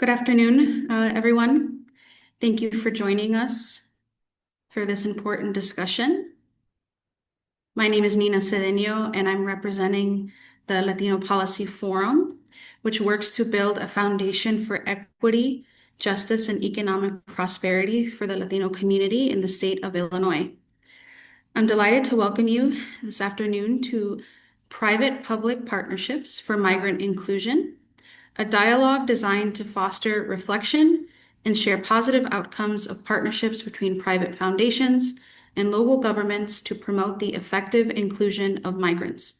Good afternoon, everyone. Thank you for joining us for this important discussion. My name is Nina Cedeño, and I'm representing the Latino Policy Forum, which works to build a foundation for equity, justice, and economic prosperity for the Latino community in the state of Illinois. I'm delighted to welcome you this afternoon to Private-Public Partnerships for Migrant Inclusion, a dialogue designed to foster reflection and share positive outcomes of partnerships between private foundations and local governments to promote the effective inclusion of migrants.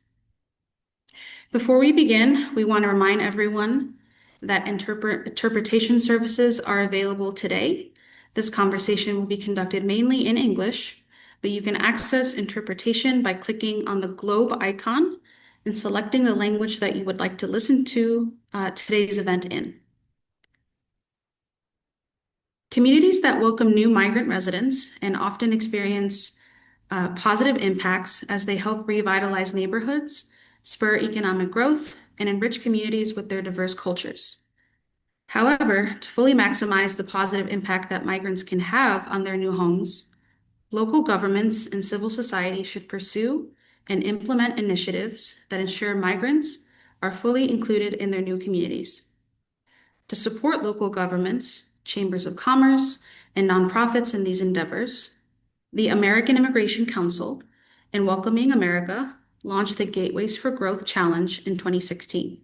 Before we begin, we want to remind everyone that interpretation services are available today. This conversation will be conducted mainly in English, but you can access interpretation by clicking on the globe icon and selecting the language that you would like to listen to today's event in. Communities that welcome new migrant residents and often experience positive impacts as they help revitalize neighborhoods, spur economic growth, and enrich communities with their diverse cultures. However, to fully maximize the positive impact that migrants can have on their new homes, local governments and civil society should pursue and implement initiatives that ensure migrants are fully included in their new communities. To support local governments, chambers of commerce, and nonprofits in these endeavors, the American Immigration Council and Welcoming America launched the Gateways for Growth Challenge in 2016.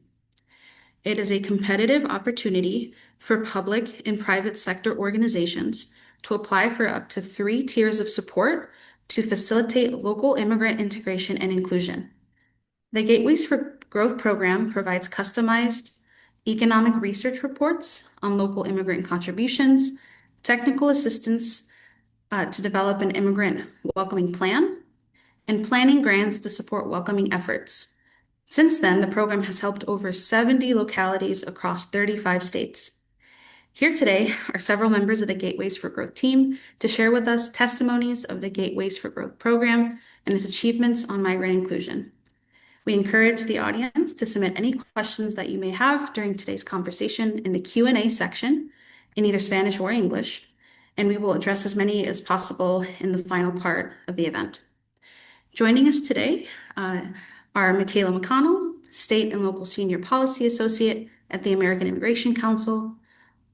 It is a competitive opportunity for public and private sector organizations to apply for up to 3 tiers of support to facilitate local immigrant integration and inclusion. The Gateways for Growth program provides customized economic research reports on local immigrant contributions, technical assistance to develop an immigrant welcoming plan, and planning grants to support welcoming efforts. Since then, the program has helped over 70 localities across 35 states. Here today are several members of the Gateways for Growth team to share with us testimonies of the Gateways for Growth program and its achievements on migrant inclusion. We encourage the audience to submit any questions that you may have during today's conversation in the Q&A section in either Spanish or English, and we will address as many as possible in the final part of the event. Joining us today are Micaela McConnell, State and Local Senior Policy Associate at the American Immigration Council,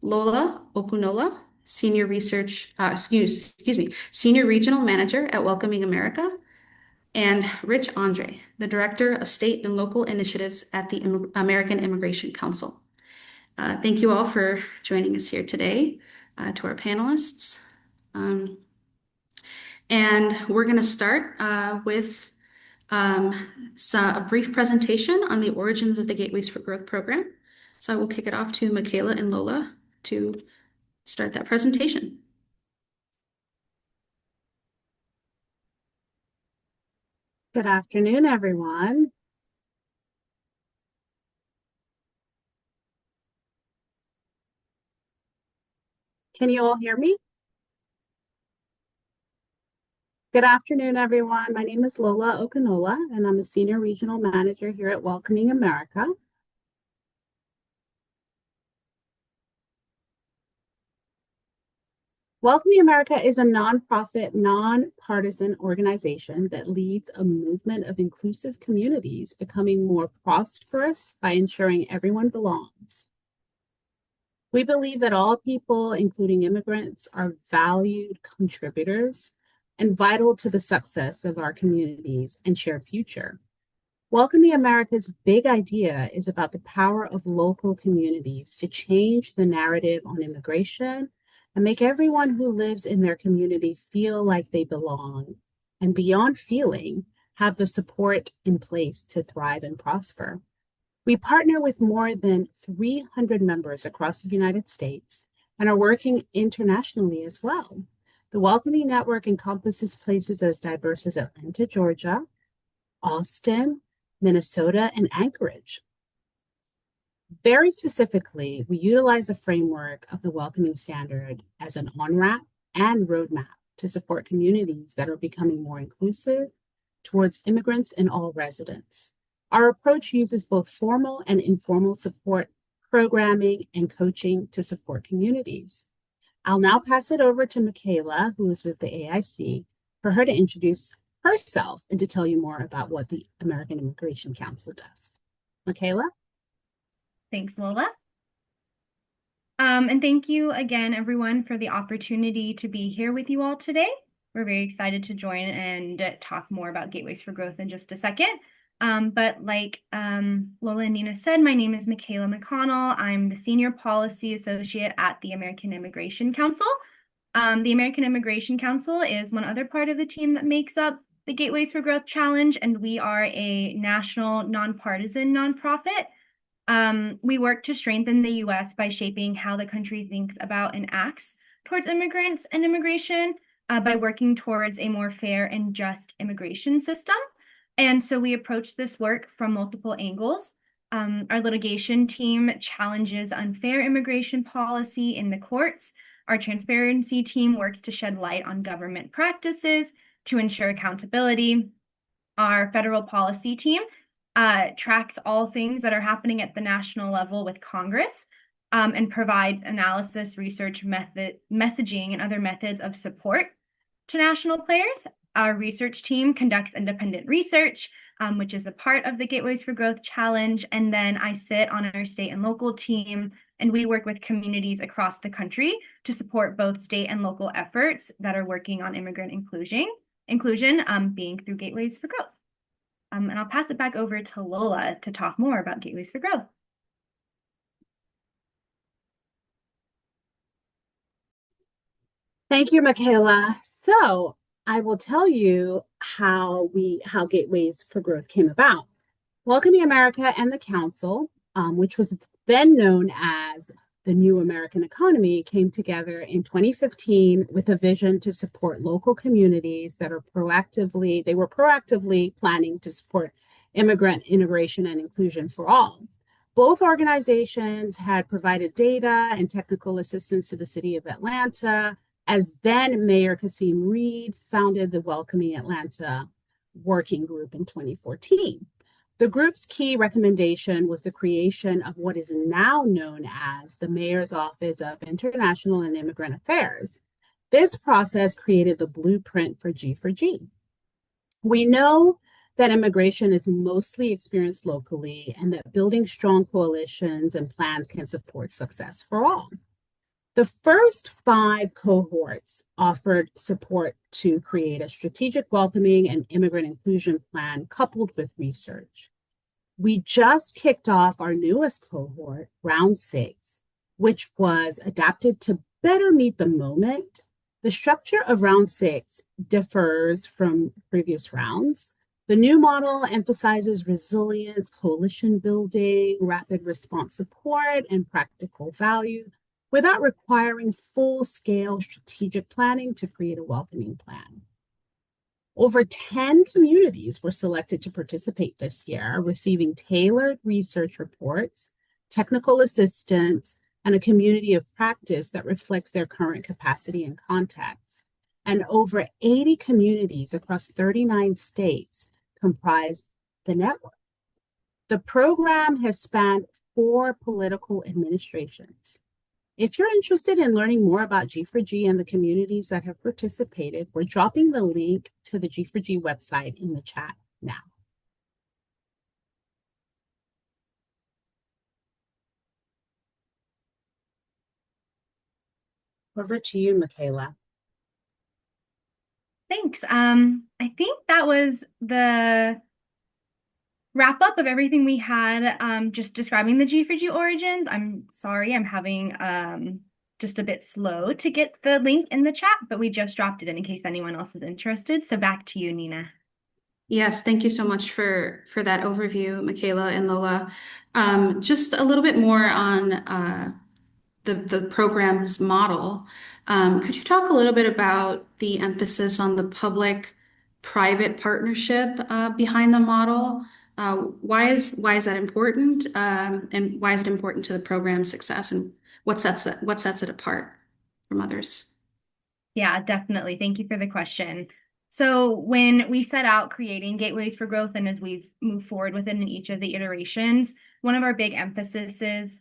Lola Okunola, Senior Regional Manager at Welcoming America, and Rich André, the Director of State and Local Initiatives at the American Immigration Council. Thank you all for joining us here today, to our panelists. And we're going to start with a brief presentation on the origins of the Gateways for Growth program. So I will kick it off to Micaela and Lola to start that presentation. Good afternoon, everyone. Can you all hear me? Good afternoon, everyone. My name is Lola Okunola, and I'm a Senior Regional Manager here at Welcoming America. Welcoming America is a nonprofit, nonpartisan organization that leads a movement of inclusive communities becoming more prosperous by ensuring everyone belongs. We believe that all people, including immigrants, are valued contributors and vital to the success of our communities and shared future. Welcoming America's big idea is about the power of local communities to change the narrative on immigration and make everyone who lives in their community feel like they belong, and beyond feeling, have the support in place to thrive and prosper. We partner with more than 300 members across the United States and are working internationally as well. The Welcoming Network encompasses places as diverse as Atlanta, Georgia, Austin, Minnesota, and Anchorage. Very specifically, we utilize a framework of the Welcoming Standard as an on-ramp and roadmap to support communities that are becoming more inclusive towards immigrants and all residents. Our approach uses both formal and informal support programming, and coaching to support communities. I'll now pass it over to Micaela, who is with the AIC, for her to introduce herself and to tell you more about what the American Immigration Council does. Micaela? Thanks, Lola. And thank you again, everyone, for the opportunity to be here with you all today. We're very excited to join and talk more about Gateways for Growth in just a second. But like Lola and Nina said, my name is Micaela McConnell. I'm the Senior Policy Associate at the American Immigration Council. The American Immigration Council is one other part of the team that makes up the Gateways for Growth Challenge, and we are a national nonpartisan nonprofit. We work to strengthen the U.S. by shaping how the country thinks about and acts towards immigrants and immigration by working towards a more fair and just immigration system. And so we approach this work from multiple angles. Our litigation team challenges unfair immigration policy in the courts. Our transparency team works to shed light on government practices to ensure accountability. Our federal policy team tracks all things that are happening at the national level with Congress and provides analysis, research, messaging, and other methods of support to national players. Our research team conducts independent research, which is a part of the Gateways for Growth Challenge. And then I sit on our state and local team, and we work with communities across the country to support both state and local efforts that are working on immigrant inclusion being through Gateways for Growth. And I'll pass it back over to Lola to talk more about Gateways for Growth. Thank you, Micaela. So I will tell you how Gateways for Growth came about. Welcoming America and the Council, which was then known as the New American Economy, came together in 2015 with a vision to support local communities that were proactively planning to support immigrant integration and inclusion for all. Both organizations had provided data and technical assistance to the city of Atlanta, as then Mayor Kasim Reed founded the Welcoming Atlanta Working Group in 2014. The group's key recommendation was the creation of what is now known as the Mayor's Office of International and Immigrant Affairs. This process created the blueprint for G4G. We know that immigration is mostly experienced locally and that building strong coalitions and plans can support success for all. The first 5 cohorts offered support to create a strategic welcoming and immigrant inclusion plan coupled with research. We just kicked off our newest cohort, round 6, which was adapted to better meet the moment. The structure of round 6 differs from previous rounds. The new model emphasizes resilience, coalition building, rapid response support, and practical value, without requiring full-scale strategic planning to create a welcoming plan. Over 10 communities were selected to participate this year, receiving tailored research reports, technical assistance, and a community of practice that reflects their current capacity and context. And over 80 communities across 39 states comprise the network. The program has spanned 4 political administrations. If you're interested in learning more about G4G and the communities that have participated, we're dropping the link to the G4G website in the chat now. Over to you, Micaela. Thanks. I think that was the wrap up of everything we had, just describing the G4G origins. I'm sorry, I'm having just a bit slow to get the link in the chat, but we just dropped it in case anyone else is interested. So back to you, Nina. Yes, thank you so much for that overview, Micaela and Lola. Just a little bit more on the program's model. Could you talk a little bit about the emphasis on the public-private partnership behind the model? Why is that important? And why is it important to the program's success? And what sets it apart from others? Yeah, definitely. Thank you for the question. So when we set out creating Gateways for Growth, and as we've moved forward within each of the iterations, one of our big emphases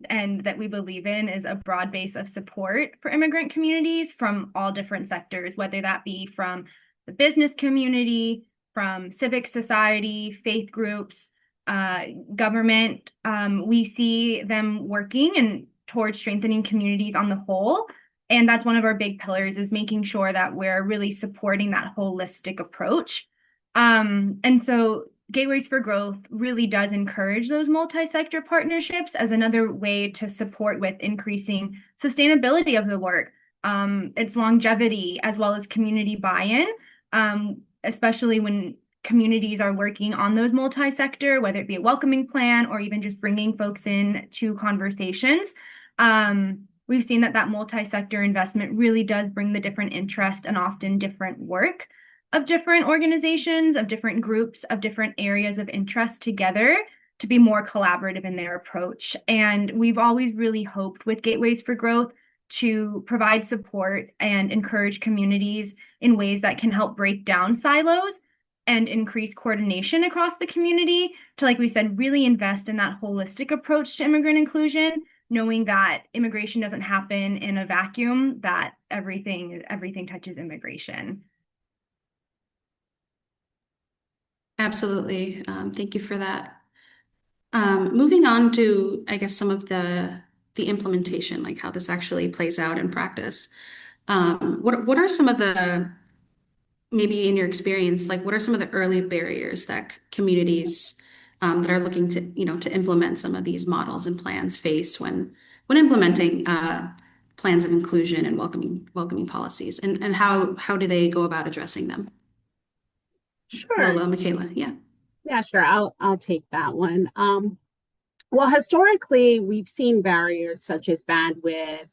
and that we believe in is a broad base of support for immigrant communities from all different sectors, whether that be from the business community, from civic society, faith groups, government. We see them working and towards strengthening communities on the whole. And that's one of our big pillars, is making sure that we're really supporting that holistic approach. And so Gateways for Growth really does encourage those multi-sector partnerships as another way to support with increasing sustainability of the work, its longevity, as well as community buy-in, especially when communities are working on those multi-sector, whether it be a welcoming plan or even just bringing folks in to conversations. We've seen that multi-sector investment really does bring the different interest and often different work of different organizations, of different groups, of different areas of interest together to be more collaborative in their approach. And we've always really hoped with Gateways for Growth to provide support and encourage communities in ways that can help break down silos and increase coordination across the community to, like we said, really invest in that holistic approach to immigrant inclusion, knowing that immigration doesn't happen in a vacuum, that everything touches immigration. Absolutely. Thank you for that. Moving on to, I guess, some of the implementation, like how this actually plays out in practice. What are some of the, maybe in your experience, like what are some of the early barriers that communities that are looking to, to implement some of these models and plans face when implementing plans of inclusion and welcoming policies, and how do they go about addressing them? Sure. Lola, Micaela, yeah. Yeah, sure. I'll take that one. Well, historically, we've seen barriers such as bandwidth,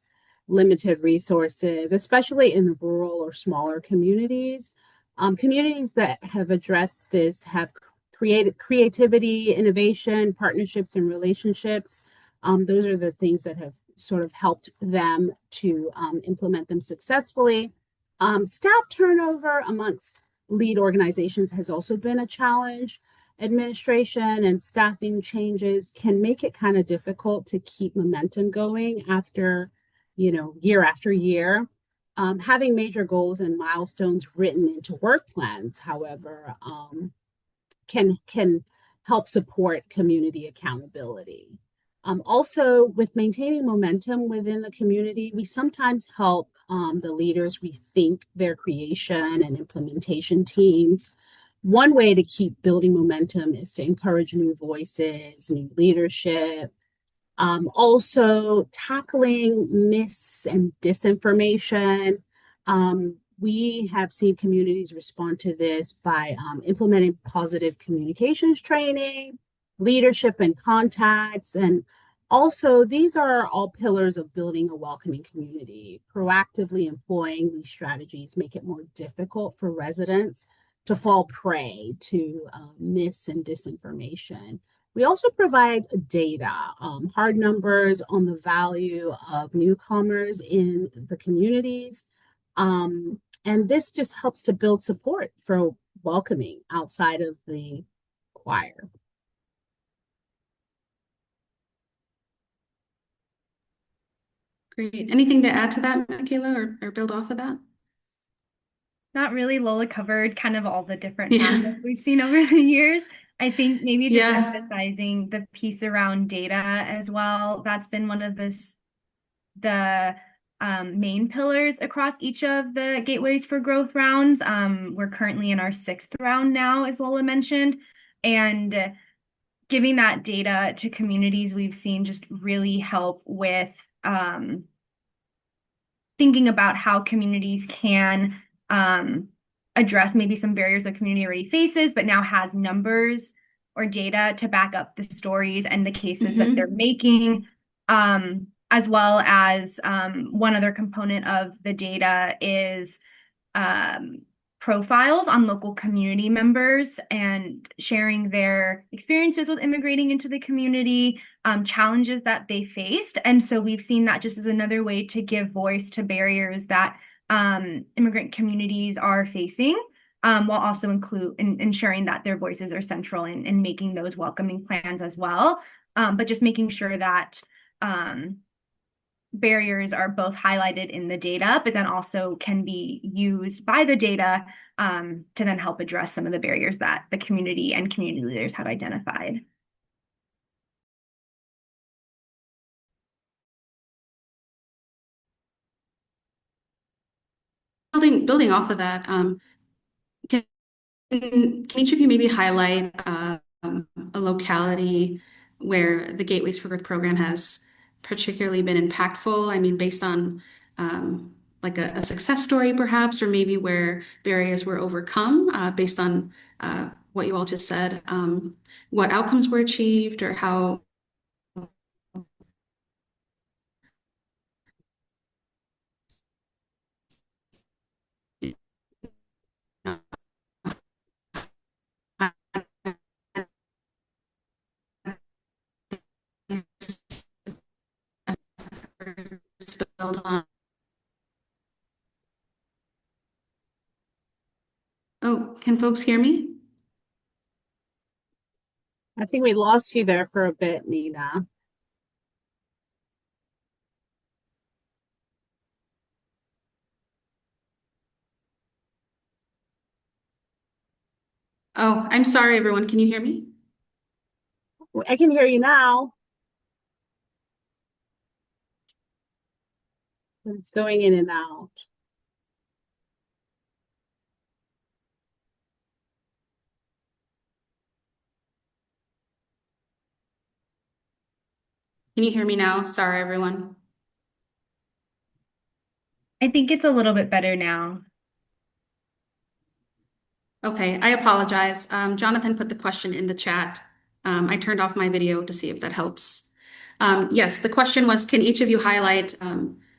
limited resources, especially in rural or smaller communities. Communities that have addressed this have created creativity, innovation, partnerships, and relationships. Those are the things that have sort of helped them to implement them successfully. Staff turnover amongst lead organizations has also been a challenge. Administration and staffing changes can make it kind of difficult to keep momentum going after, year after year. Having major goals and milestones written into work plans, however, can help support community accountability. Also, with maintaining momentum within the community, we sometimes help the leaders rethink their creation and implementation teams. One way to keep building momentum is to encourage new voices, new leadership. Also, tackling mis and disinformation. We have seen communities respond to this by implementing positive communications training, leadership and contacts, and also these are all pillars of building a welcoming community. Proactively employing these strategies make it more difficult for residents to fall prey to mis and disinformation. We also provide data, hard numbers on the value of newcomers in the communities. And this just helps to build support for welcoming outside of the choir. Great. Anything to add to that, Michaela, or build off of that? Not really. Lola covered kind of all the different Yeah. facets we've seen over the years. I think maybe just Yeah. emphasizing the piece around data as well. That's been one of the main pillars across each of the Gateways for Growth rounds. We're currently in our 6th round now, as Lola mentioned, and giving that data to communities we've seen just really help with thinking about how communities can address maybe some barriers the community already faces, but now has numbers or data to back up the stories and the cases that they're making, as well as one other component of the data is profiles on local community members and sharing their experiences with immigrating into the community, challenges that they faced. And so we've seen that just as another way to give voice to barriers that immigrant communities are facing, while also ensuring that their voices are central in making those welcoming plans as well. But just making sure that barriers are both highlighted in the data, but then also can be used by the data to then help address some of the barriers that the community and community leaders have identified. Building off of that, can, can each of you maybe highlight a locality where the Gateways for Growth program has particularly been impactful? I mean, based on like a success story, perhaps, or maybe where barriers were overcome based on what you all just said, what outcomes were achieved, or how. Build on. Oh, can folks hear me? I think we lost you there for a bit, Nina. Oh, I'm sorry, everyone. Can you hear me? I can hear you now. It's going in and out. Can you hear me now? Sorry, everyone. I think it's a little bit better now. Okay, I apologize. Jonathan put the question in the chat. I turned off my video to see if that helps. Yes, the question was, can each of you highlight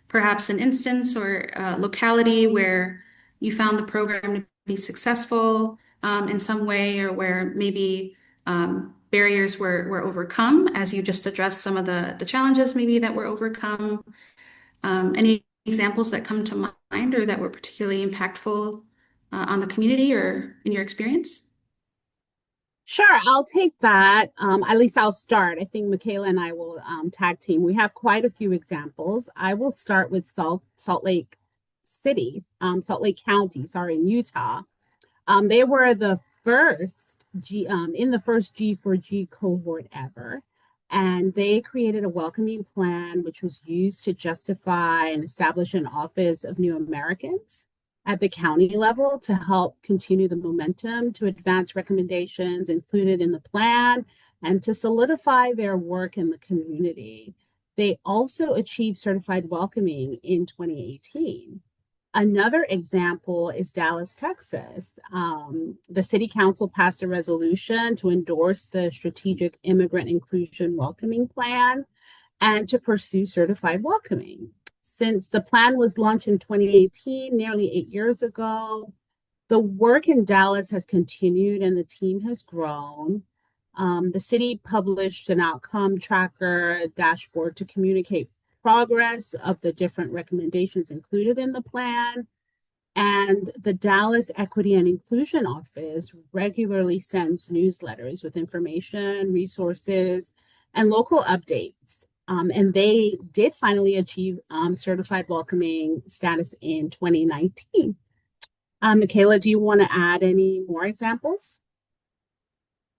perhaps an instance or locality where you found the program to be successful in some way, or where maybe barriers were overcome, as you just addressed some of the challenges maybe that were overcome? Any examples that come to mind or that were particularly impactful on the community or in your experience? Sure, I'll take that. At least I'll start. I think Micaela and I will tag team. We have quite a few examples. I will start with Salt Lake City, Salt Lake County, sorry, in Utah. They were the first in the first G4G cohort ever. And they created a welcoming plan, which was used to justify and establish an Office of New Americans at the county level to help continue the momentum to advance recommendations included in the plan and to solidify their work in the community. They also achieved certified welcoming in 2018. Another example is Dallas, Texas. The city council passed a resolution to endorse the Strategic Immigrant Inclusion Welcoming Plan and to pursue certified welcoming. Since the plan was launched in 2018, nearly 8 years ago, the work in Dallas has continued and the team has grown. The city published an outcome tracker dashboard to communicate progress of the different recommendations included in the plan. And the Dallas Equity and Inclusion Office regularly sends newsletters with information, resources, and local updates. And they did finally achieve certified welcoming status in 2019. Micaela, do you want to add any more examples?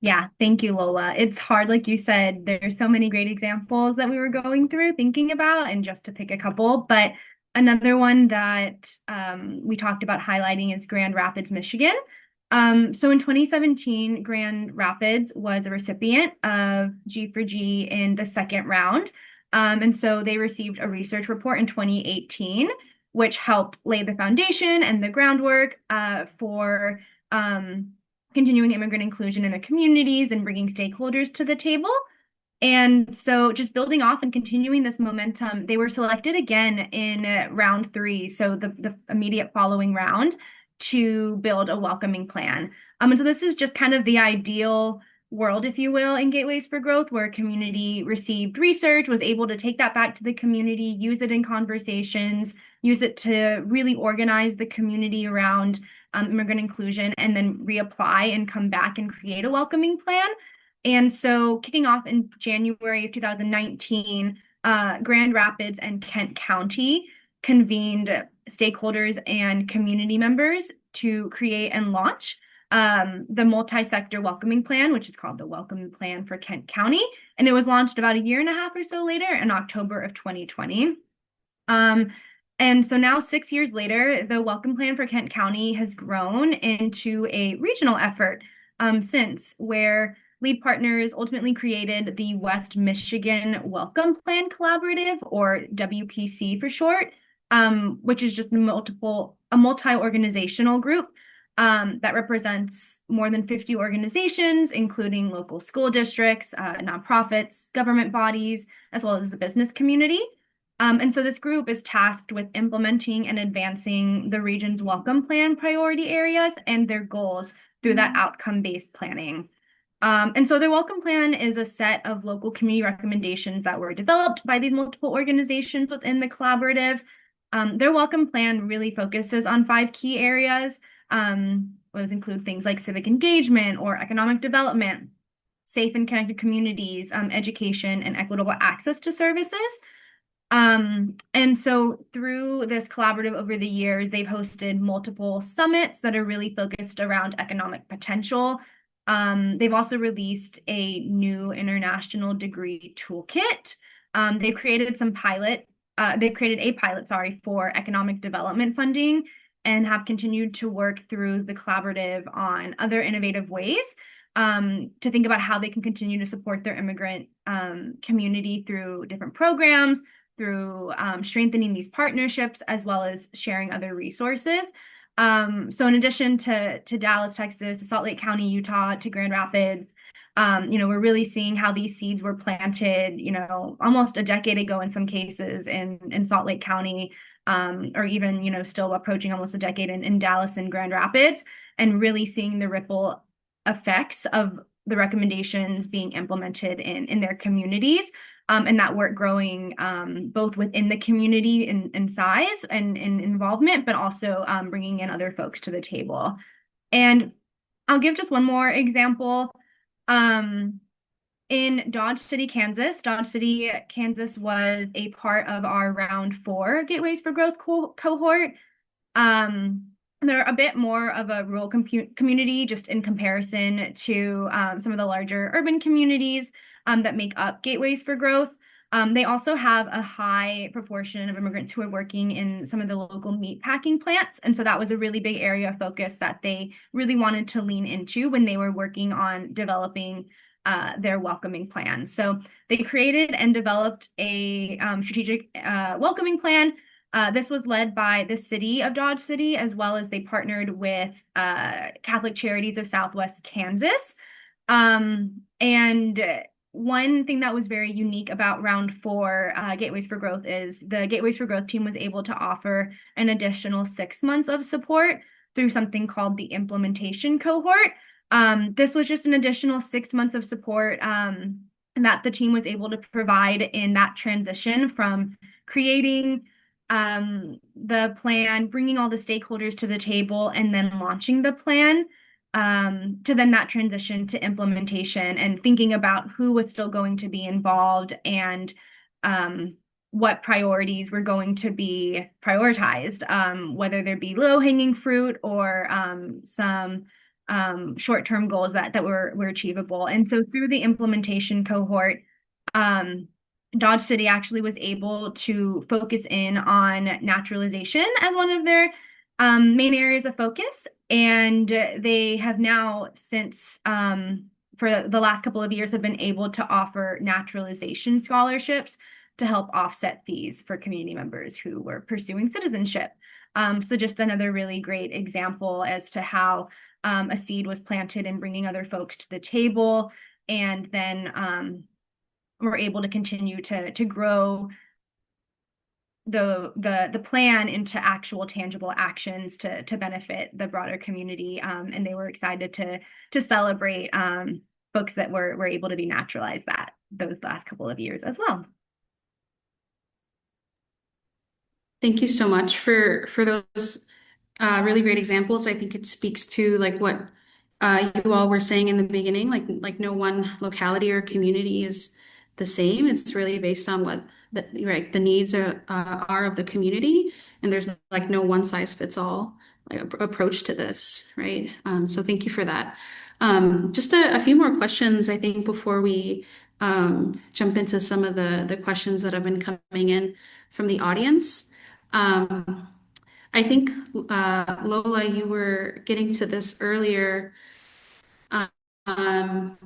Yeah, thank you, Lola. It's hard, like you said, there's so many great examples that we were going through thinking about, and just to pick a couple, but another one that we talked about highlighting is Grand Rapids, Michigan. So in 2017, Grand Rapids was a recipient of G4G in the second round. And so they received a research report in 2018, which helped lay the foundation and the groundwork for continuing immigrant inclusion in the communities and bringing stakeholders to the table. And so just building off and continuing this momentum, they were selected again in round 3, so the immediate following round, to build a welcoming plan. And so this is just kind of the ideal world, if you will, in Gateways for Growth, where community received research, was able to take that back to the community, use it in conversations, use it to really organize the community around immigrant inclusion, and then reapply and come back and create a welcoming plan. And so kicking off in January of 2019, Grand Rapids and Kent County convened stakeholders and community members to create and launch the multi-sector welcoming plan, which is called the Welcoming Plan for Kent County. And it was launched about a year and a half or so later in October of 2020. And so now 6 years later, the Welcome Plan for Kent County has grown into a regional effort since, where lead partners ultimately created the West Michigan Welcome Plan Collaborative, or WPC for short, which is just a multi-organizational group that represents more than 50 organizations, including local school districts, nonprofits, government bodies, as well as the business community. And so this group is tasked with implementing and advancing the region's welcome plan priority areas and their goals through that outcome-based planning. And so their welcome plan is a set of local community recommendations that were developed by these multiple organizations within the collaborative. Their welcome plan really focuses on 5 key areas. Those include things like civic engagement or economic development, safe and connected communities, education, and equitable access to services. And so through this collaborative over the years, they've hosted multiple summits that are really focused around economic potential. They've also released a new international degree toolkit. They've created a pilot, for economic development funding, and have continued to work through the collaborative on other innovative ways to think about how they can continue to support their immigrant community through different programs, through strengthening these partnerships, as well as sharing other resources. So in addition to Dallas, Texas, to Salt Lake County, Utah, to Grand Rapids, we're really seeing how these seeds were planted, almost a decade ago in some cases in Salt Lake County, or even, still approaching almost a decade in Dallas and Grand Rapids, and really seeing the ripple effects of the recommendations being implemented in their communities. And that work growing both within the community in size and in involvement, but also bringing in other folks to the table. And I'll give just one more example. In Dodge City, Kansas was a part of our round 4 Gateways for Growth cohort. They're a bit more of a rural community, just in comparison to some of the larger urban communities that make up Gateways for Growth. They also have a high proportion of immigrants who are working in some of the local meat packing plants. And so that was a really big area of focus that they really wanted to lean into when they were working on developing their welcoming plan. So they created and developed a strategic welcoming plan. This was led by the city of Dodge City, as well as they partnered with Catholic Charities of Southwest Kansas. And one thing that was very unique about round 4 Gateways for Growth is the Gateways for Growth team was able to offer an additional 6 months of support through something called the implementation cohort. This was just an additional 6 months of support that the team was able to provide in that transition from creating the plan, bringing all the stakeholders to the table, and then launching the plan, to then that transition to implementation and thinking about who was still going to be involved and what priorities were going to be prioritized, whether there be low-hanging fruit or some short-term goals that were achievable. And so through the implementation cohort, Dodge City actually was able to focus in on naturalization as one of their main areas of focus. And they have now, since for the last couple of years, have been able to offer naturalization scholarships to help offset fees for community members who were pursuing citizenship. So just another really great example as to how a seed was planted in bringing other folks to the table, and then we're able to continue to grow the plan into actual tangible actions to benefit the broader community. And they were excited to celebrate folks that were able to be naturalized those last couple of years as well. Thank you so much for those really great examples. I think it speaks to like what you all were saying in the beginning, like no one locality or community is the same. It's really based on what the needs are of the community, and there's like no one size fits all like approach to this, right? So thank you for that. Just a few more questions, I think, before we jump into some of the questions that have been coming in from the audience. Um, I think Lola, you were getting to this earlier. Um,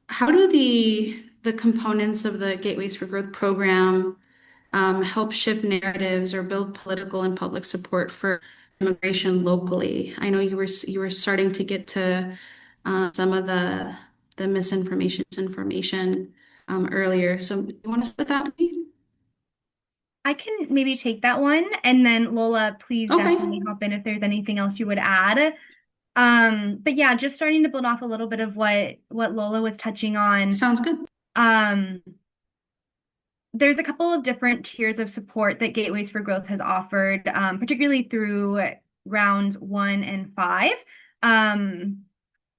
how do the components of the Gateways for Growth program help shift narratives or build political and public support for immigration locally? I know you were starting to get to some of the misinformation earlier. So you want to split that with me? I can maybe take that one, and then Lola, please Okay, definitely hop in if there's anything else you would add. But yeah, just starting to build off a little bit of what Lola was touching on. sounds good. Um, there's a couple of different tiers of support that Gateways for Growth has offered, particularly through rounds 1 and 5. And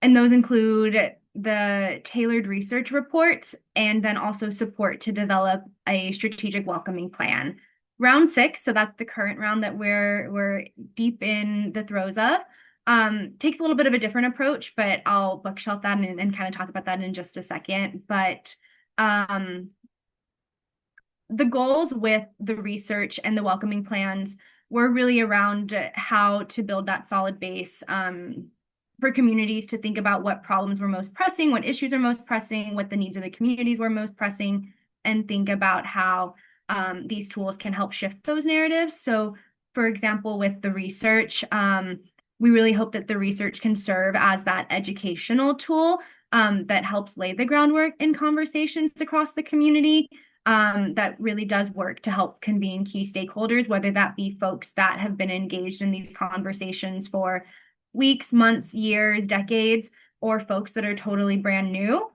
those include the tailored research reports and then also support to develop a strategic welcoming plan. Round 6, so that's the current round that we're deep in the throes of, takes a little bit of a different approach, but I'll bookshelf that and kind of talk about that in just a second. But the goals with the research and the welcoming plans were really around how to build that solid base for communities to think about what problems were most pressing, what issues are most pressing, what the needs of the communities were most pressing, and think about how these tools can help shift those narratives. So, for example, with the research, we really hope that the research can serve as that educational tool that helps lay the groundwork in conversations across the community. That really does work to help convene key stakeholders, whether that be folks that have been engaged in these conversations for weeks, months, years, decades, or folks that are totally brand new.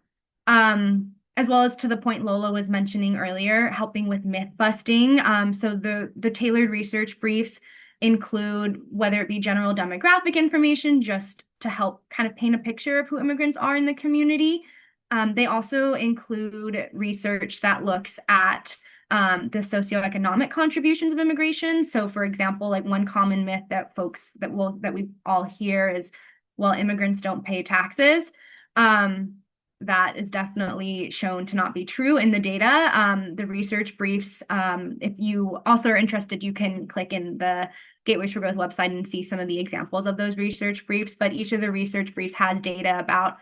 As well as to the point Lola was mentioning earlier, helping with myth busting. So the tailored research briefs include whether it be general demographic information, just to help kind of paint a picture of who immigrants are in the community. They also include research that looks at the socioeconomic contributions of immigration. So, for example, like one common myth that we all hear is, well, immigrants don't pay taxes. That is definitely shown to not be true in the data. The research briefs, if you also are interested, you can click in the Gateways for Growth website and see some of the examples of those research briefs. But each of the research briefs has data about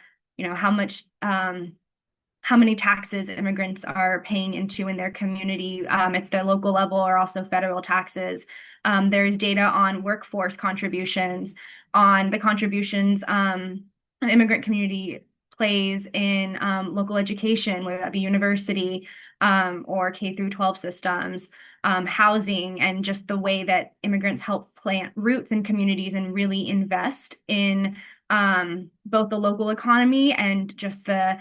how many taxes immigrants are paying into in their community at the local level, or also federal taxes. There's data on workforce contributions, on the contributions the immigrant community plays in local education, whether that be university or K through 12 systems, housing, and just the way that immigrants help plant roots in communities and really invest in both the local economy and just the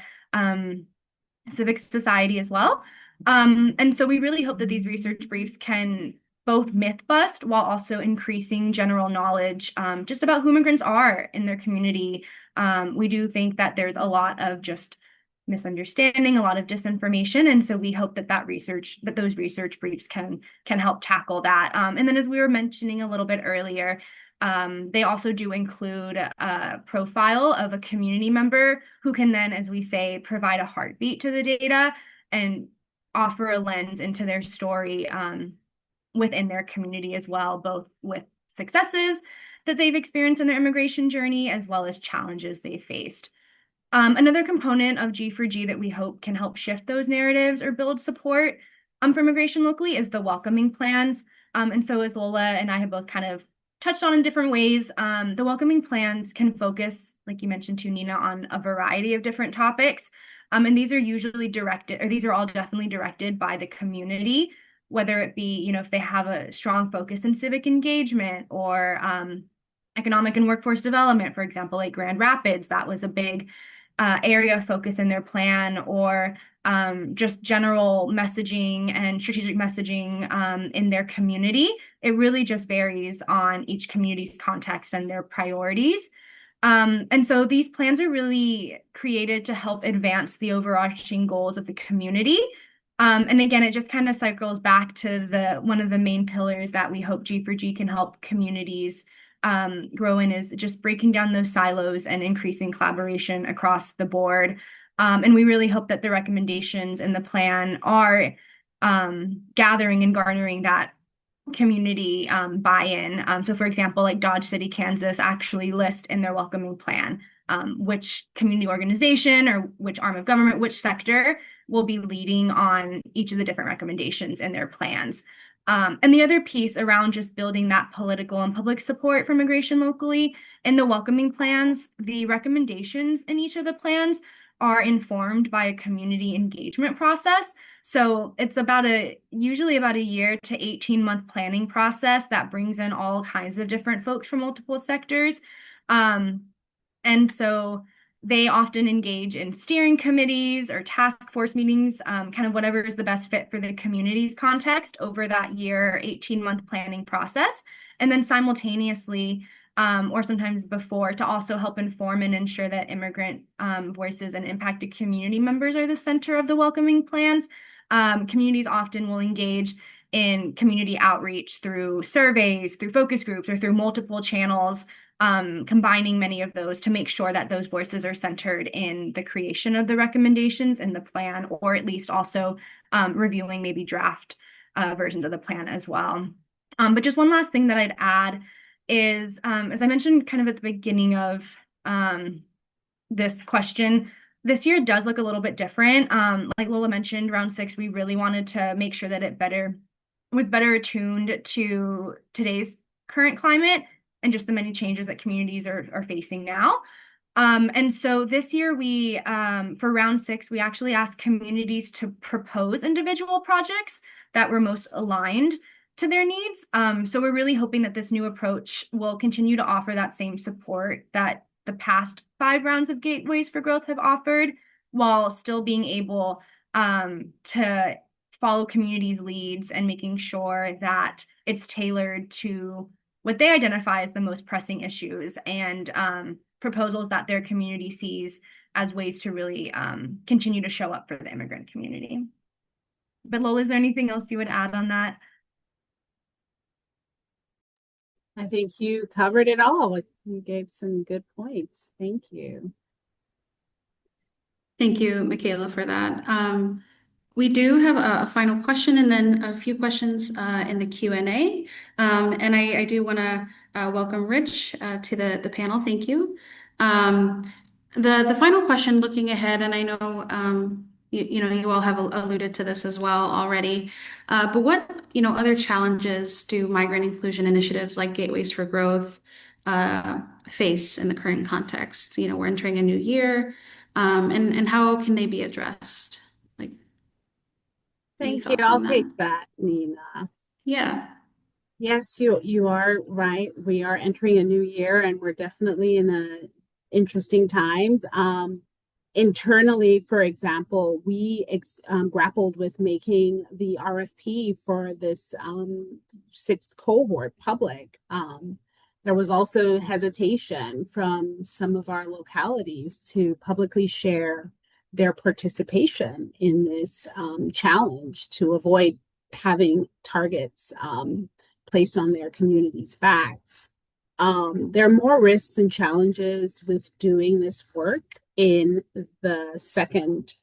civic society as well. And so we really hope that these research briefs can both myth bust while also increasing general knowledge just about who immigrants are in their community. We do think that there's a lot of just misunderstanding, a lot of disinformation, and so we hope that those research briefs can help tackle that. And then, as we were mentioning a little bit earlier, they also do include a profile of a community member who can then, as we say, provide a heartbeat to the data and offer a lens into their story within their community as well, both with successes that they've experienced in their immigration journey as well as challenges they faced. Another component of G4G that we hope can help shift those narratives or build support for immigration locally is the welcoming plans. And so, as Lola and I have both kind of touched on in different ways, the welcoming plans can focus, like you mentioned too, Nina, on a variety of different topics. And these are usually directed, or these are all definitely directed by the community, whether it be, if they have a strong focus in civic engagement or economic and workforce development, for example, like Grand Rapids, that was a big area of focus in their plan, or just general messaging and strategic messaging in their community. It really just varies on each community's context and their priorities. And so these plans are really created to help advance the overarching goals of the community. And again, it just kind of cycles back to one of the main pillars that we hope G4G can help communities grow in, is just breaking down those silos and increasing collaboration across the board. And we really hope that the recommendations in the plan are gathering and garnering that community buy-in. So for example, like Dodge City, Kansas actually list in their welcoming plan which community organization or which arm of government, which sector will be leading on each of the different recommendations in their plans. And the other piece around just building that political and public support for migration locally, in the welcoming plans, the recommendations in each of the plans are informed by a community engagement process. So it's usually about a year to 18-month planning process that brings in all kinds of different folks from multiple sectors. And so they often engage in steering committees or task force meetings, kind of whatever is the best fit for the community's context over that year, 18-month planning process. And then simultaneously, or sometimes before, to also help inform and ensure that immigrant voices and impacted community members are the center of the welcoming plans. Communities often will engage in community outreach through surveys, through focus groups, or through multiple channels, combining many of those to make sure that those voices are centered in the creation of the recommendations in the plan, or at least also reviewing maybe draft versions of the plan as well. But just one last thing that I'd add is, as I mentioned kind of at the beginning of this question, this year does look a little bit different. Like Lola mentioned, round 6, we really wanted to make sure that it was better attuned to today's current climate and just the many changes that communities are facing now. And so this year for round 6, we actually asked communities to propose individual projects that were most aligned to their needs. So we're really hoping that this new approach will continue to offer that same support that the past 5 rounds of Gateways for Growth have offered, while still being able to follow communities' leads and making sure that it's tailored to what they identify as the most pressing issues and proposals that their community sees as ways to really continue to show up for the immigrant community. But Lola, is there anything else you would add on that? I think you covered it all. You gave some good points. Thank you. Thank you, Micaela, for that. We do have a final question and then a few questions in the Q&A. And I do want to welcome Rich to the panel. Thank you. The final question, looking ahead, and I know you all have alluded to this as well already, but what other challenges do migrant inclusion initiatives like Gateways for Growth face in the current context? We're entering a new year, and how can they be addressed? Like, any Thank you. thoughts I'll on that? take that, Nina. Yeah. Yes, you are right. We are entering a new year and we're definitely in interesting times. Internally, for example, we grappled with making the RFP for this 6th cohort public. There was also hesitation from some of our localities to publicly share their participation in this challenge to avoid having targets placed on their communities' backs. There are more risks and challenges with doing this work in the second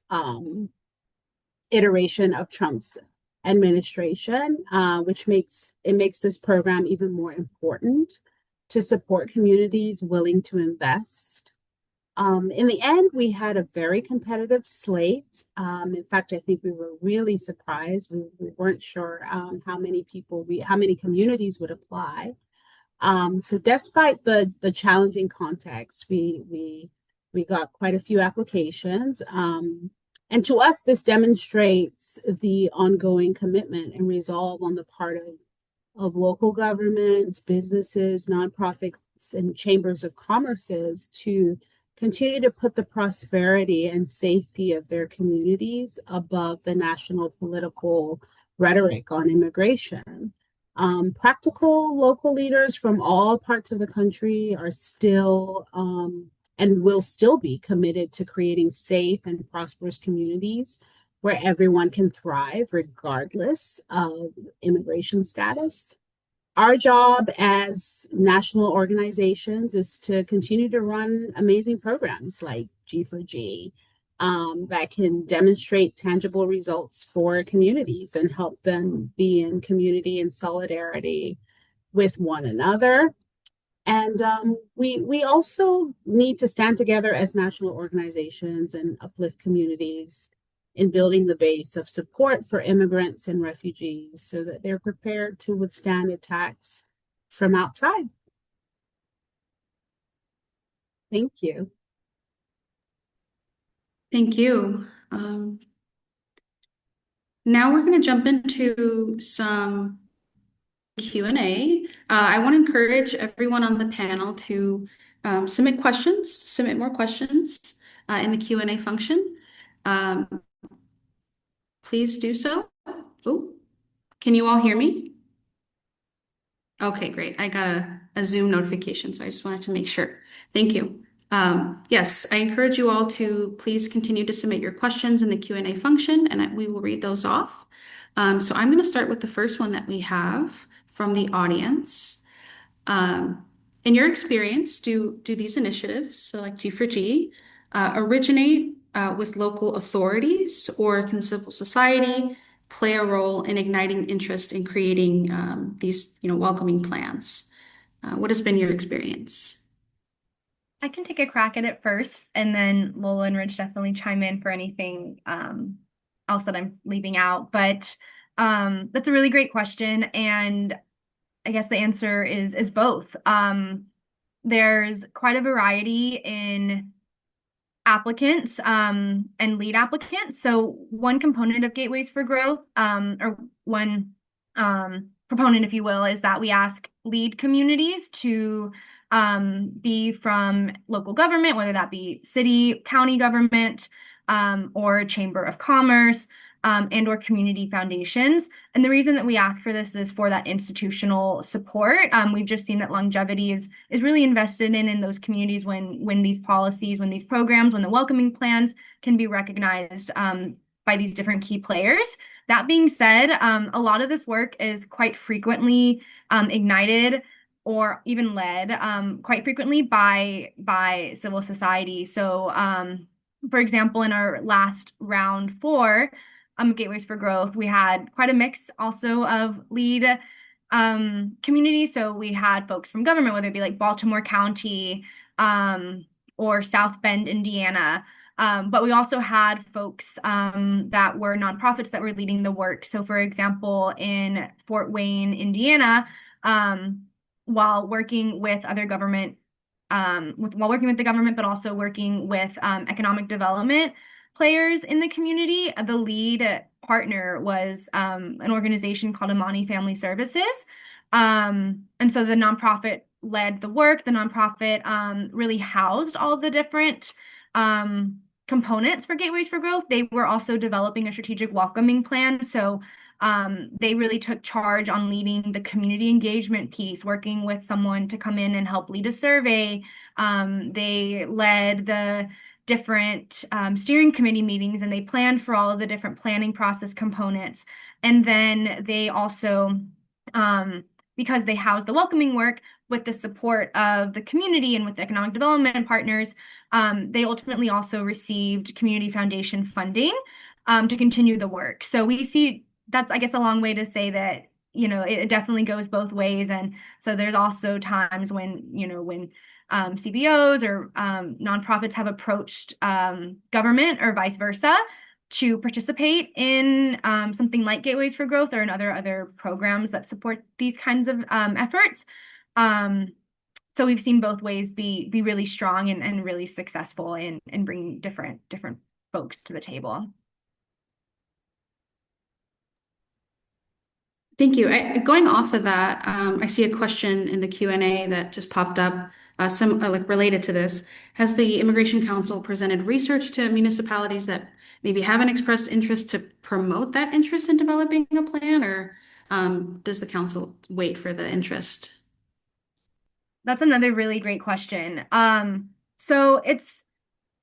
iteration of Trump's administration, which makes this program even more important to support communities willing to invest. In the end, we had a very competitive slate. In fact, I think we were really surprised. We weren't sure how many communities would apply. So despite the challenging context, we got quite a few applications. And to us, this demonstrates the ongoing commitment and resolve on the part of local governments, businesses, nonprofits, and chambers of commerces to continue to put the prosperity and safety of their communities above the national political rhetoric on immigration. Practical local leaders from all parts of the country are still and will still be committed to creating safe and prosperous communities where everyone can thrive regardless of immigration status. Our job as national organizations is to continue to run amazing programs like G4G that can demonstrate tangible results for communities and help them be in community and solidarity with one another. And we also need to stand together as national organizations and uplift communities in building the base of support for immigrants and refugees so that they're prepared to withstand attacks from outside. Thank you. Thank you. Now we're going to jump into some Q&A. I want to encourage everyone on the panel to submit more questions in the Q&A function. Please do so. Oh, can you all hear me? Okay, great. I got a Zoom notification, so I just wanted to make sure. Thank you. Yes, I encourage you all to please continue to submit your questions in the Q&A function, and we will read those off. So I'm going to start with the first one that we have from the audience. In your experience, do these initiatives, so like G4G, originate with local authorities, or can civil society play a role in igniting interest in creating these, welcoming plans? What has been your experience? I can take a crack at it first, and then Lola and Rich definitely chime in for anything else that I'm leaving out. But that's a really great question, and I guess the answer is both. There's quite a variety in applicants and lead applicants. So one component of Gateways for Growth, or one proponent, if you will, is that we ask lead communities to be from local government, whether that be city, county government, or chamber of commerce, and or community foundations. And the reason that we ask for this is for that institutional support. We've just seen that longevity is really invested in those communities when these policies, when these programs, when the welcoming plans can be recognized by these different key players. That being said, a lot of this work is quite frequently ignited or even led quite frequently by civil society. So, for example, in our last round 4, Gateways for Growth, we had quite a mix also of lead communities. So we had folks from government, whether it be like Baltimore County or South Bend, Indiana. But we also had folks that were nonprofits that were leading the work. So for example, in Fort Wayne, Indiana, while working with other government, while working with the government, but also working with economic development players in the community, the lead partner was an organization called Amani Family Services. And so the nonprofit led the work. The nonprofit really housed all of the different components for Gateways for Growth. They were also developing a strategic welcoming plan. So they really took charge on leading the community engagement piece, working with someone to come in and help lead a survey. They led the different steering committee meetings, and they planned for all of the different planning process components. And then they also, because they housed the welcoming work with the support of the community and with the economic development partners, they ultimately also received community foundation funding to continue the work. So we see that's, I guess, a long way to say that, it definitely goes both ways. And so there's also times when, when CBOs or nonprofits have approached government or vice versa to participate in something like Gateways for Growth or in other programs that support these kinds of efforts. So we've seen both ways be really strong and really successful in bringing different folks to the table. Thank you. Going off of that, I see a question in the Q&A that just popped up, like related to this. Has the Immigration Council presented research to municipalities that maybe haven't expressed interest to promote that interest in developing a plan, or does the council wait for the interest? That's another really great question. So it's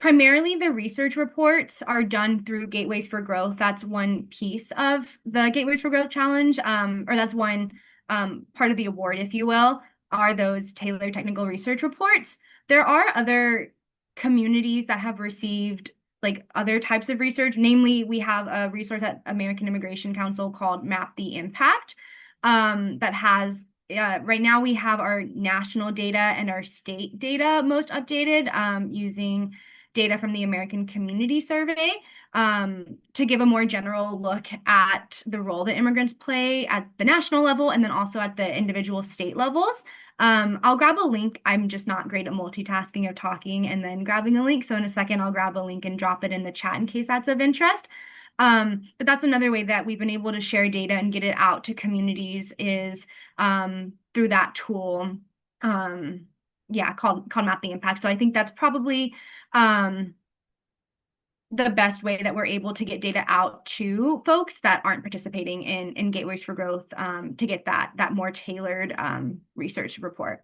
Primarily, the research reports are done through Gateways for Growth. That's one piece of the Gateways for Growth challenge, or that's one part of the award, if you will, are those tailored technical research reports. There are other communities that have received like other types of research. Namely, we have a resource at American Immigration Council called Map the Impact that has right now we have our national data and our state data most updated using data from the American Community Survey to give a more general look at the role that immigrants play at the national level and then also at the individual state levels. I'll grab a link. I'm just not great at multitasking or talking and then grabbing a link. So in a second, I'll grab a link and drop it in the chat in case that's of interest. But that's another way that we've been able to share data and get it out to communities is through that tool. Called Map the Impact. So I think that's probably the best way that we're able to get data out to folks that aren't participating in Gateways for Growth to get that more tailored research report.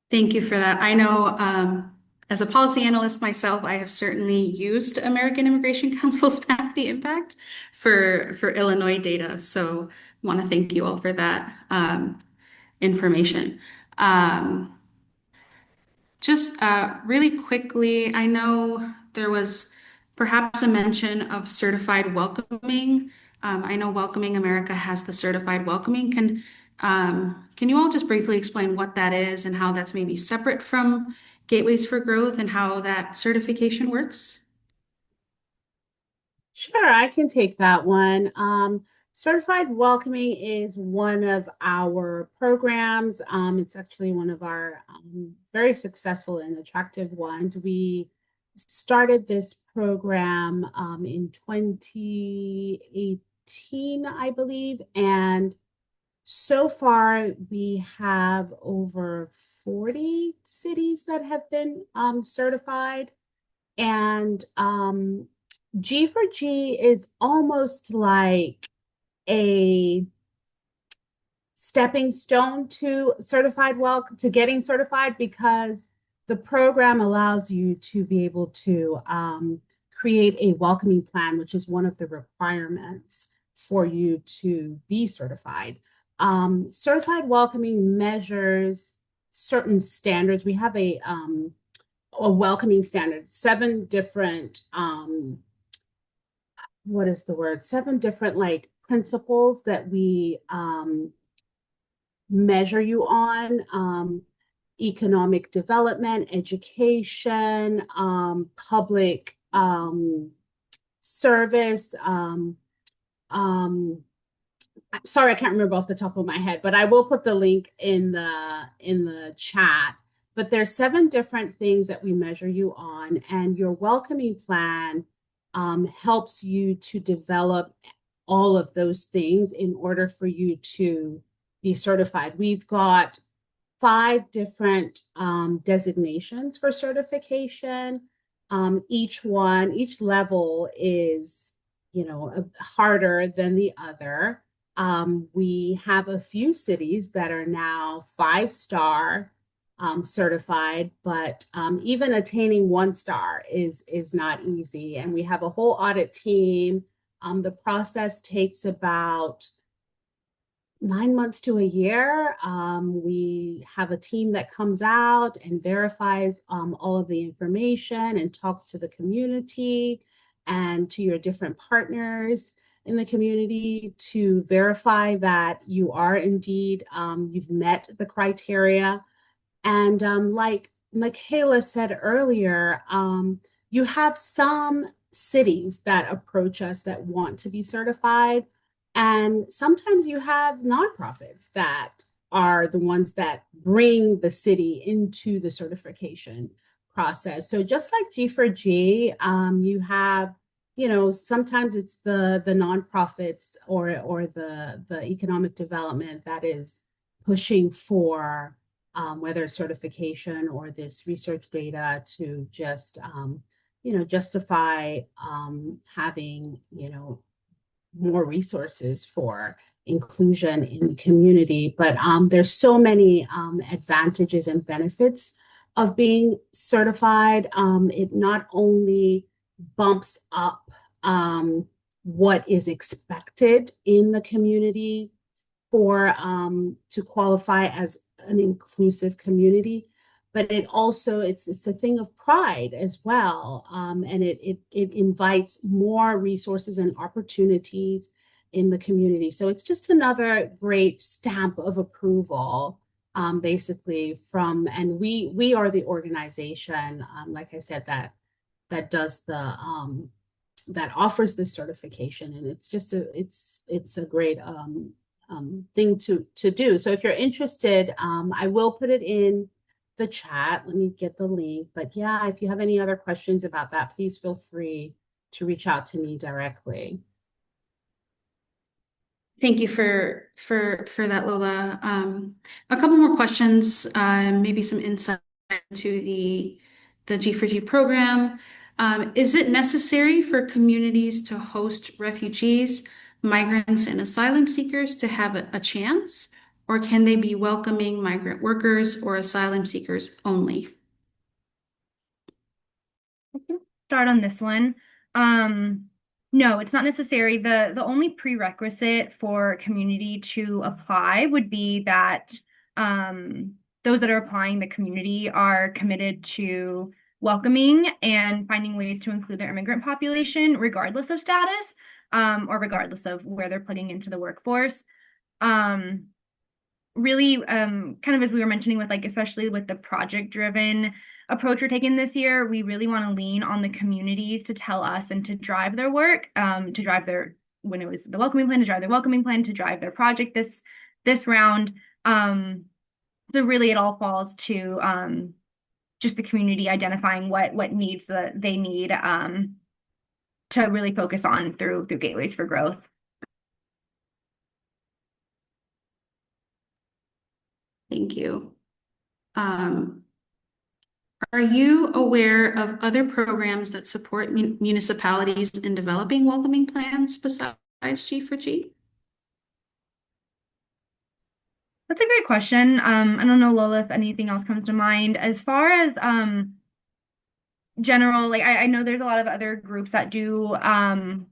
Thank you for that. I know as a policy analyst myself, I have certainly used American Immigration Council's Map the Impact for Illinois data. So I want to thank you all for that information. Just really quickly, I know there was perhaps a mention of certified welcoming. I know Welcoming America has the certified welcoming. Can you all just briefly explain what that is and how that's maybe separate from Gateways for Growth and how that certification works? Sure, I can take that one. Certified Welcoming is one of our programs. It's actually one of our very successful and attractive ones. We started this program in 2018, I believe, and so far we have over 40 cities that have been certified. And G for G is almost like a stepping stone to getting certified, because the program allows you to be able to create a welcoming plan, which is one of the requirements for you to be certified. Certified welcoming measures certain standards. We have a welcoming standard, 7 different seven different like principles that we measure you on: economic development, education, public service. Sorry, I can't remember off the top of my head, but I will put the link in the chat. But there's 7 different things that we measure you on, and your welcoming plan helps you to develop all of those things in order for you to be certified. We've got 5 different designations for certification. Each level is, harder than the other. We have a few cities that are now 5-star certified, but even attaining 1-star is not easy. And we have a whole audit team. The process takes about 9 months to a year. We have a team that comes out and verifies all of the information and talks to the community and to your different partners in the community to verify that you are indeed, you've met the criteria. And like Micaela said earlier, you have some cities that approach us that want to be certified. And sometimes you have nonprofits that are the ones that bring the city into the certification process. So just like G4G, you have, sometimes it's the nonprofits or the economic development that is pushing for whether certification or this research data to just, justify having, more resources for inclusion in the community. But there's so many advantages and benefits of being certified. It not only bumps up what is expected in the community for to qualify as an inclusive community, but it's a thing of pride as well, and it invites more resources and opportunities in the community. So it's just another great stamp of approval, basically and we are the organization, like I said, that does that offers this certification, and it's a great thing to do. So if you're interested, I will put it in the chat. Let me get the link. But yeah, if you have any other questions about that, please feel free to reach out to me directly. Thank you for that, Lola. A couple more questions, maybe some insight into the G4G program. Is it necessary for communities to host refugees, migrants, and asylum seekers to have a chance, or can they be welcoming migrant workers or asylum seekers only? Start on this one. No, it's not necessary. The only prerequisite for a community to apply would be that those that are applying, the community, are committed to welcoming and finding ways to include their immigrant population, regardless of status, or regardless of where they're putting into the workforce. Really, kind of as we were mentioning with especially with the project-driven approach we're taking this year, we really want to lean on the communities to tell us and to drive their work, to drive when it was the welcoming plan, to drive their welcoming plan, to drive their project this round. So really it all falls to just the community identifying what needs that they need to really focus on through Gateways for Growth. Thank you. Are you aware of other programs that support municipalities in developing welcoming plans besides G4G? That's a great question. I don't know, Lola, if anything else comes to mind. As far as general, I know there's a lot of other groups that do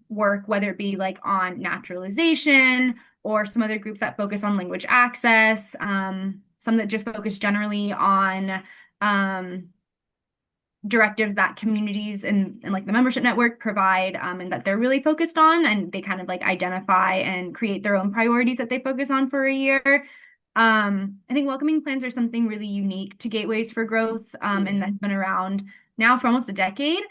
work, whether it be on naturalization or some other groups that focus on language access, some that just focus generally on directives that communities and the membership network provide, and that they're really focused on, and they kind of identify and create their own priorities that they focus on for a year. I think welcoming plans are something really unique to Gateways for Growth, and that's been around now for almost a decade.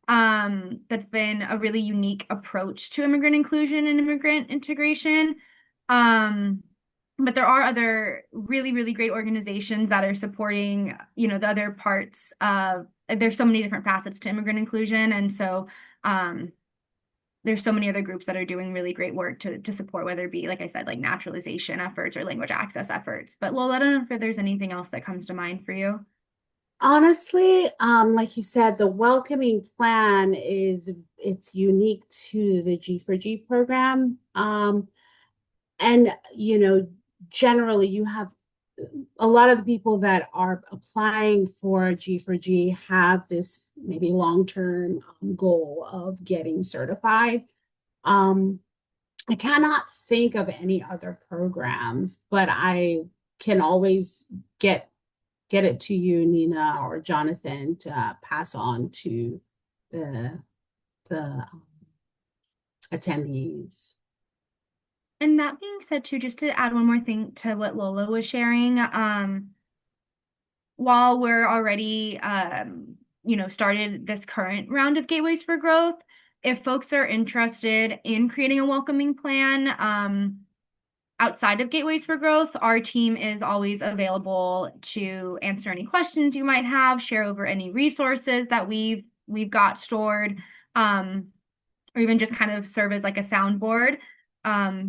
That's been a really unique approach to immigrant inclusion and immigrant integration. But there are other really, really great organizations that are supporting, the other parts of, there's so many different facets to immigrant inclusion. And so there's so many other groups that are doing really great work to support, whether it be, like I said, naturalization efforts or language access efforts. But Lola, I don't know if there's anything else that comes to mind for you. Honestly, like you said, the welcoming plan it's unique to the G4G program. And generally you have a lot of the people that are applying for G4G have this maybe long-term goal of getting certified. I cannot think of any other programs, but I can always get it to you, Nina or Jonathan, to pass on to the attendees. And that being said, too, just to add one more thing to what Lola was sharing, while we're already, started this current round of Gateways for Growth, if folks are interested in creating a welcoming plan, outside of Gateways for Growth, our team is always available to answer any questions you might have, share over any resources that we've got stored, or even just kind of serve as a soundboard.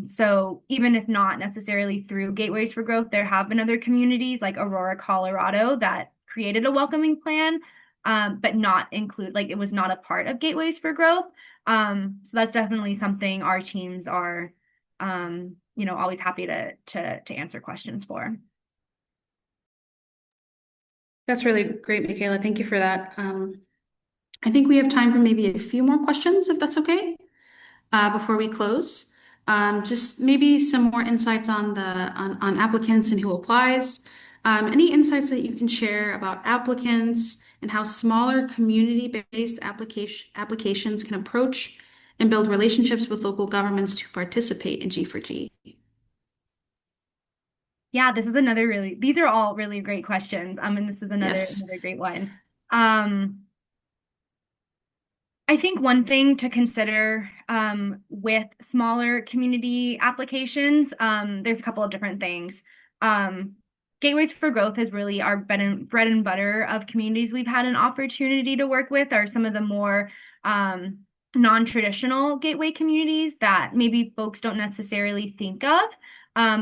So even if not necessarily through Gateways for Growth, there have been other communities like Aurora, Colorado, that created a welcoming plan, but not include, it was not a part of Gateways for Growth. So that's definitely something our teams are, always happy to answer questions for. That's really great, Michaela. Thank you for that. I think we have time for maybe a few more questions, if that's okay, before we close. Just maybe some more insights on on applicants and who applies. Any insights that you can share about applicants and how smaller community-based applications can approach and build relationships with local governments to participate in G4G? Yeah, this is another these are all really great questions. And this is Yes. another great one. Um, I think one thing to consider with smaller community applications, there's a couple of different things. Um, Gateways for Growth is really our bread and butter of communities we've had an opportunity to work with, are some of the more non-traditional gateway communities that maybe folks don't necessarily think of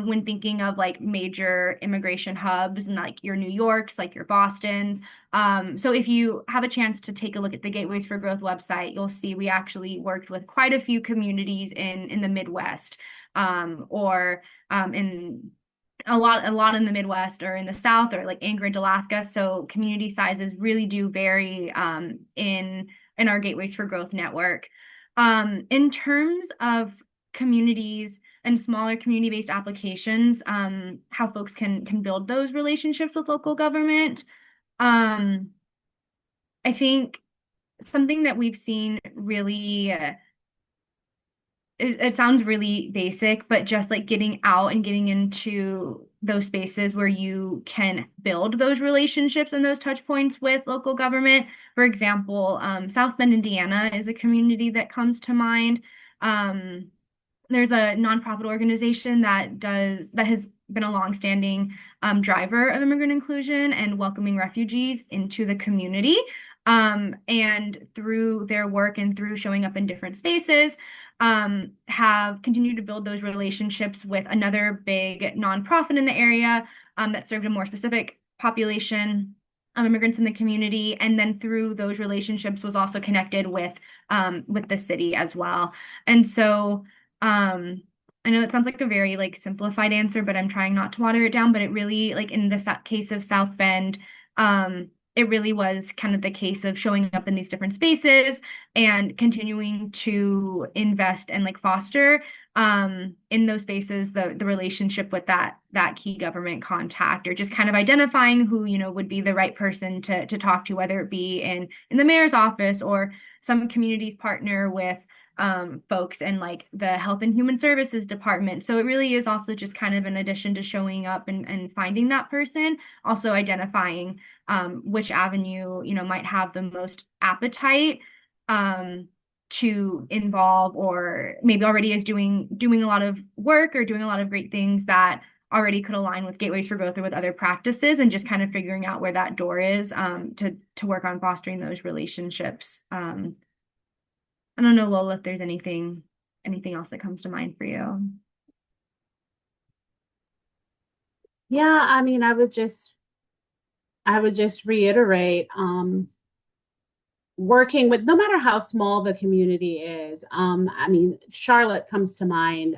when thinking of like major immigration hubs and like your New Yorks, like your Bostons. So if you have a chance to take a look at the Gateways for Growth website, you'll see we actually worked with quite a few communities in the Midwest, or in a lot in the Midwest or in the South or like Anchorage, Alaska. So community sizes really do vary in our Gateways for Growth network. In terms of communities and smaller community-based applications, how folks can build those relationships with local government. Um, I think something that we've seen really, it sounds really basic, but just like getting out and getting into those spaces where you can build those relationships and those touch points with local government. For example, South Bend, Indiana is a community that comes to mind. Um, there's a nonprofit organization that has been a longstanding driver of immigrant inclusion and welcoming refugees into the community. And through their work and through showing up in different spaces, have continued to build those relationships with another big nonprofit in the area that served a more specific population of immigrants in the community. And then through those relationships was also connected with the city as well. And so I know it sounds like a very like simplified answer, but I'm trying not to water it down. But it really, like in the case of South Bend, it really was kind of the case of showing up in these different spaces and continuing to invest and like foster in those spaces the relationship with that key government contact, or just kind of identifying who would be the right person to talk to, whether it be in the mayor's office or some communities partner with folks in like the Health and Human Services department. So it really is also just kind of in addition to showing up and finding that person, also identifying which avenue might have the most appetite to involve, or maybe already is doing a lot of work or doing a lot of great things that already could align with Gateways for Growth or with other practices, and just kind of figuring out where that door is to work on fostering those relationships. I don't know, Lola, if there's anything else that comes to mind for you. Yeah, I mean, I would just reiterate, working with, no matter how small the community is. I mean, Charlotte comes to mind.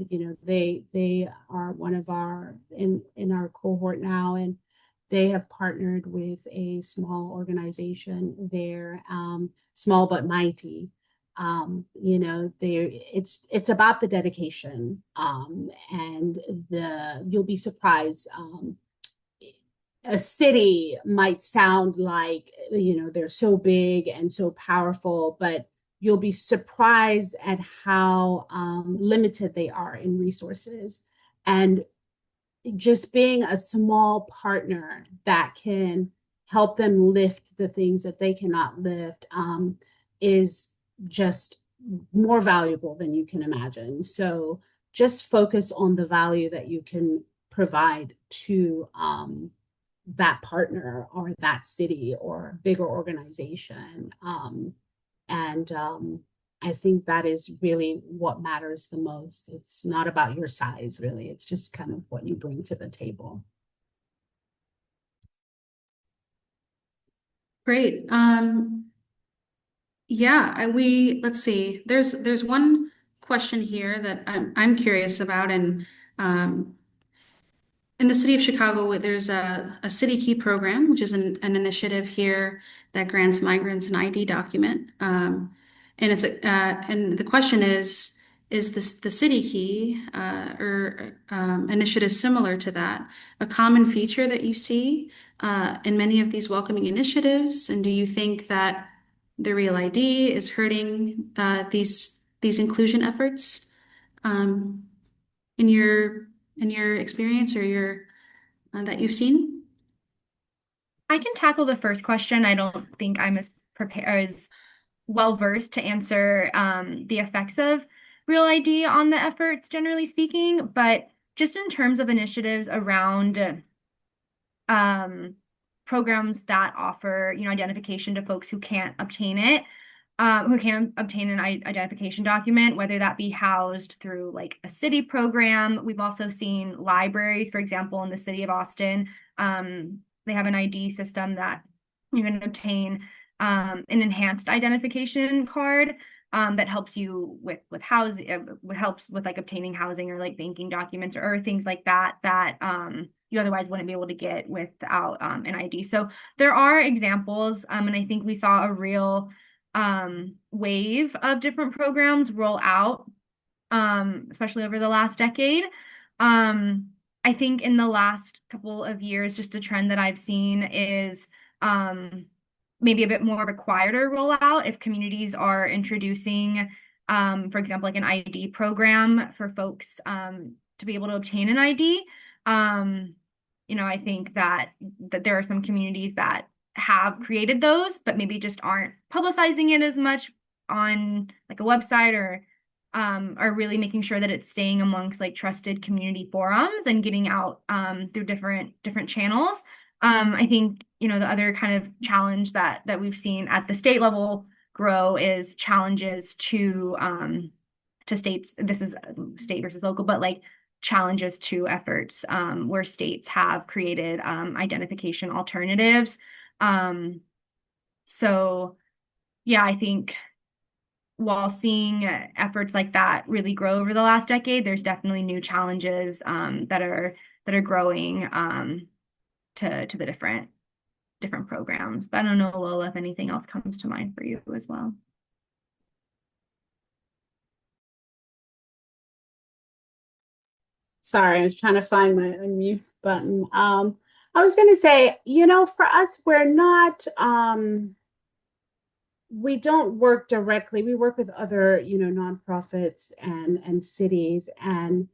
They are one of our in our cohort now, and they have partnered with a small organization there, small but mighty. It's about the dedication, and the you'll be surprised. A city might sound like, they're so big and so powerful, but you'll be surprised at how limited they are in resources. And just being a small partner that can help them lift the things that they cannot lift, is just more valuable than you can imagine. So just focus on the value that you can provide to that partner or that city or bigger organization. And I think that is really what matters the most. It's not about your size, really. It's just kind of what you bring to the table. Great. Yeah, let's see. There's one question here that I'm curious about, and um, In the city of Chicago, there's a City Key program, which is an initiative here that grants migrants an ID document. And the question is this the City Key or initiative similar to that a common feature that you see in many of these welcoming initiatives? And do you think that the Real ID is hurting these inclusion efforts um, in your experience or your that you've seen? I can tackle the first question. I don't think I'm as prepared as well versed to answer the effects of Real ID on the efforts, generally speaking, but just in terms of initiatives around um, programs that offer, identification to folks who can't obtain it, who can't obtain an identification document, whether that be housed through like a city program. We've also seen libraries, for example, in the city of Austin, they have an ID system that you can obtain an enhanced identification card that helps you with housing, helps with like obtaining housing or like banking documents or things like that you otherwise wouldn't be able to get without an ID. So there are examples, and I think we saw a real wave of different programs roll out, especially over the last decade. I think in the last couple of years, just a trend that I've seen is maybe a bit more of a quieter rollout if communities are introducing, for example, like an ID program for folks to be able to obtain an ID. I think that there are some communities that have created those, but maybe just aren't publicizing it as much on like a website or are really making sure that it's staying amongst like trusted community forums and getting out through different channels. I think, the other kind of challenge that we've seen at the state level grow is challenges to states. This is state versus local, but like challenges to efforts where states have created identification alternatives. So yeah, I think while seeing efforts like that really grow over the last decade, there's definitely new challenges that are growing to the different programs. But I don't know, Lola, if anything else comes to mind for you as well. Sorry, I was trying to find my unmute button. I was going to say, for us, we don't work directly. We work with other, nonprofits and cities. And,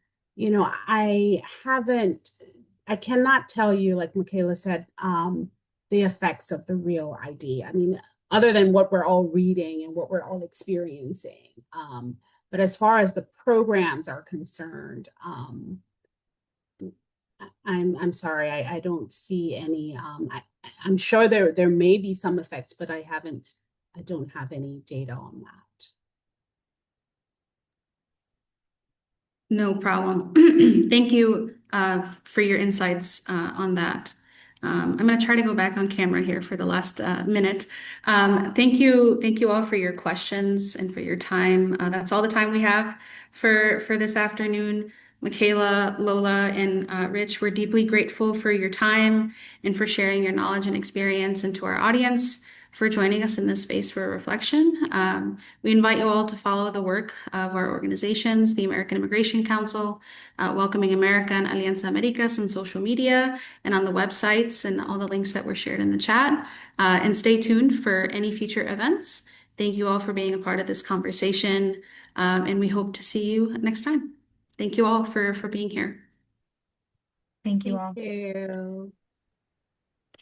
I cannot tell you, like Micaela said, the effects of the Real ID. I mean, other than what we're all reading and what we're all experiencing. But as far as the programs are concerned, I'm sorry, I don't see any. I'm sure there may be some effects, but I don't have any data on that. No problem. Thank you for your insights on that. I'm going to try to go back on camera here for the last minute. Thank you all for your questions and for your time. That's all the time we have for this afternoon. Micaela, Lola, and Rich, we're deeply grateful for your time and for sharing your knowledge and experience, and to our audience for joining us in this space for reflection. We invite you all to follow the work of our organizations, the American Immigration Council, Welcoming America, and Alianza Americas on social media and on the websites and all the links that were shared in the chat. And stay tuned for any future events. Thank you all for being a part of this conversation, and we hope to see you next time. Thank you all for being here. Thank you all. Thank you.